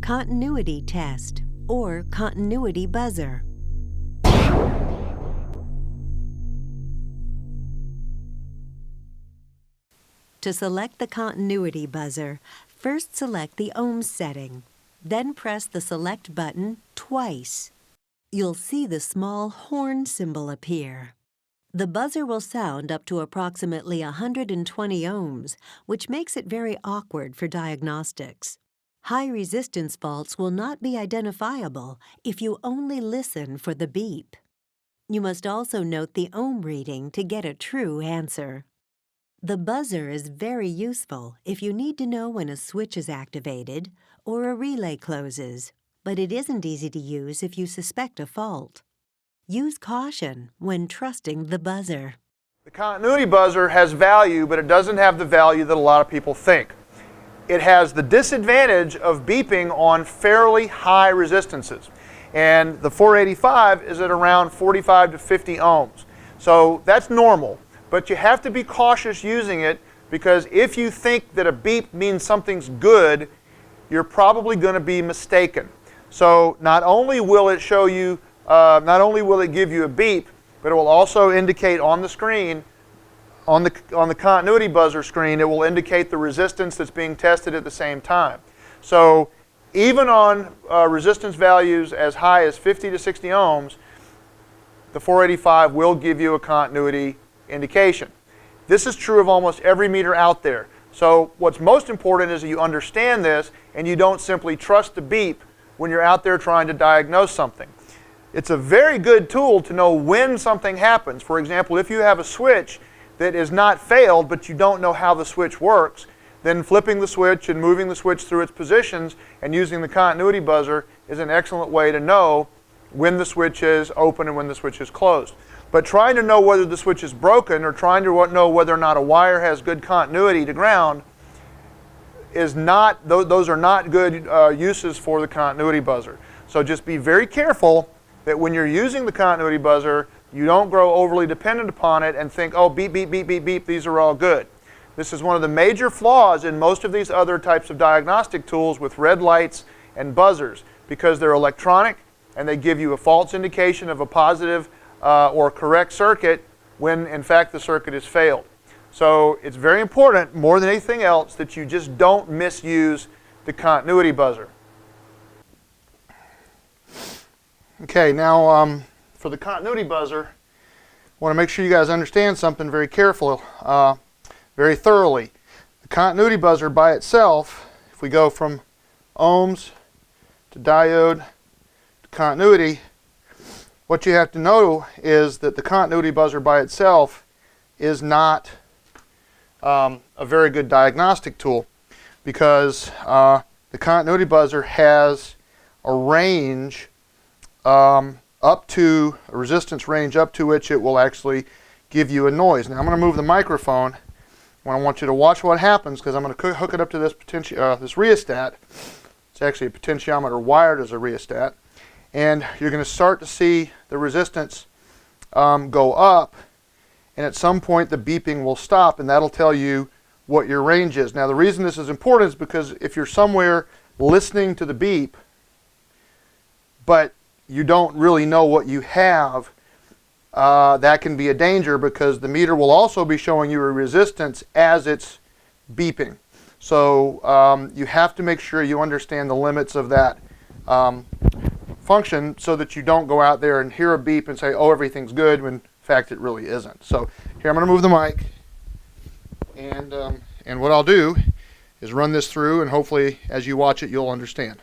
continuity test or continuity buzzer. To select the continuity buzzer, first select the ohms setting, then press the select button twice. You'll see the small horn symbol appear. The buzzer will sound up to approximately 120 ohms, which makes it very awkward for diagnostics. High resistance faults will not be identifiable if you only listen for the beep. You must also note the ohm reading to get a true answer. The buzzer is very useful if you need to know when a switch is activated or a relay closes, but it isn't easy to use if you suspect a fault. Use caution when trusting the buzzer. The continuity buzzer has value, but it doesn't have the value that a lot of people think. It has the disadvantage of beeping on fairly high resistances. And the 485 is at around 45 to 50 ohms. So that's normal. But you have to be cautious using it, because if you think that a beep means something's good, you're probably going to be mistaken. So not only will it show you, not only will it give you a beep, but it will also indicate on the screen, on the continuity buzzer screen, it will indicate the resistance that's being tested at the same time. So even on resistance values as high as 50 to 60 ohms, the 485 will give you a continuity indication. This is true of almost every meter out there. So what's most important is that you understand this and you don't simply trust the beep when you're out there trying to diagnose something. It's a very good tool to know when something happens. For example, if you have a switch that is not failed but you don't know how the switch works, then flipping the switch and moving the switch through its positions and using the continuity buzzer is an excellent way to know when the switch is open and when the switch is closed. But trying to know whether the switch is broken or trying to know whether or not a wire has good continuity to ground is not, those are not good uses for the continuity buzzer. So just be very careful that when you're using the continuity buzzer, you don't grow overly dependent upon it and think, oh, beep, beep, beep, beep, beep, these are all good. This is one of the major flaws in most of these other types of diagnostic tools with red lights and buzzers, because they're electronic and they give you a false indication of a positive or correct circuit when in fact the circuit is failed. So it's very important, more than anything else, that you just don't misuse the continuity buzzer. Okay, now for the continuity buzzer, I want to make sure you guys understand something very carefully, very thoroughly. The continuity buzzer by itself, if we go from ohms to diode to continuity, what you have to know is that the continuity buzzer by itself is not a very good diagnostic tool, because the continuity buzzer has a range up to a resistance range up to which it will actually give you a noise. Now I'm going to move the microphone. I want you to watch what happens, because I'm going to hook it up to this this rheostat. It's actually a potentiometer wired as a rheostat. And you're going to start to see the resistance go up, and at some point the beeping will stop, and that'll tell you what your range is. Now the reason this is important is because if you're somewhere listening to the beep, but you don't really know what you have, that can be a danger, because the meter will also be showing you a resistance as it's beeping. So you have to make sure you understand the limits of that function, so that you don't go out there and hear a beep and say, oh, everything's good, when in fact it really isn't. So here I'm going to move the mic, and what I'll do is run this through, and hopefully as you watch it you'll understand.